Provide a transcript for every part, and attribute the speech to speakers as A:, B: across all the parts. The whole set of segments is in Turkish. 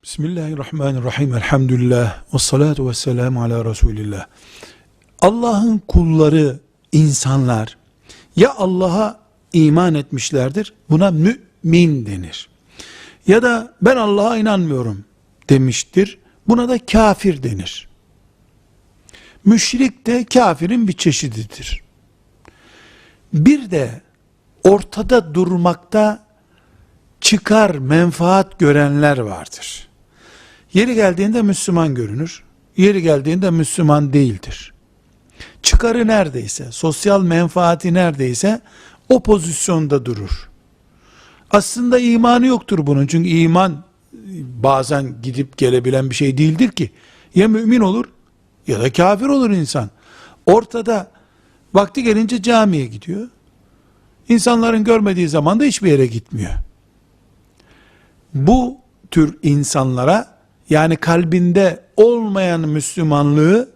A: Bismillahirrahmanirrahim. Elhamdülillah. Ve salatu ve selamu ala Resulillah. Allah'ın kulları, insanlar ya Allah'a iman etmişlerdir, buna mümin denir. Ya da ben Allah'a inanmıyorum demiştir, buna da kafir denir. Müşrik de kafirin bir çeşididir. Bir de ortada durmakta çıkar, menfaat görenler vardır. Yeri geldiğinde Müslüman görünür, yeri geldiğinde Müslüman değildir. Çıkarı neredeyse, sosyal menfaati neredeyse o pozisyonda durur. Aslında imanı yoktur bunun, çünkü iman bazen gidip gelebilen bir şey değildir ki. Ya mümin olur ya da kafir olur insan. Ortada vakti gelince camiye gidiyor. İnsanların görmediği zaman da hiçbir yere gitmiyor. Bu tür insanlara, yani kalbinde olmayan Müslümanlığı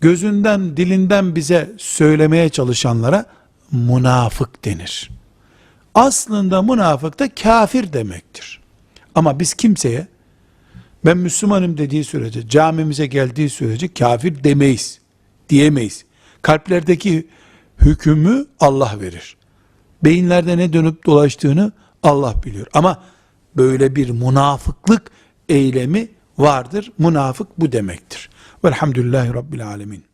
A: gözünden, dilinden bize söylemeye çalışanlara münafık denir. Aslında münafık da kafir demektir. Ama biz kimseye ben Müslümanım dediği sürece, camimize geldiği sürece kafir demeyiz, diyemeyiz. Kalplerdeki hükmü Allah verir. Beyinlerde ne dönüp dolaştığını Allah biliyor. Ama böyle bir münafıklık eylemi vardır. Münafık bu demektir. Velhamdülillahi Rabbil Alemin.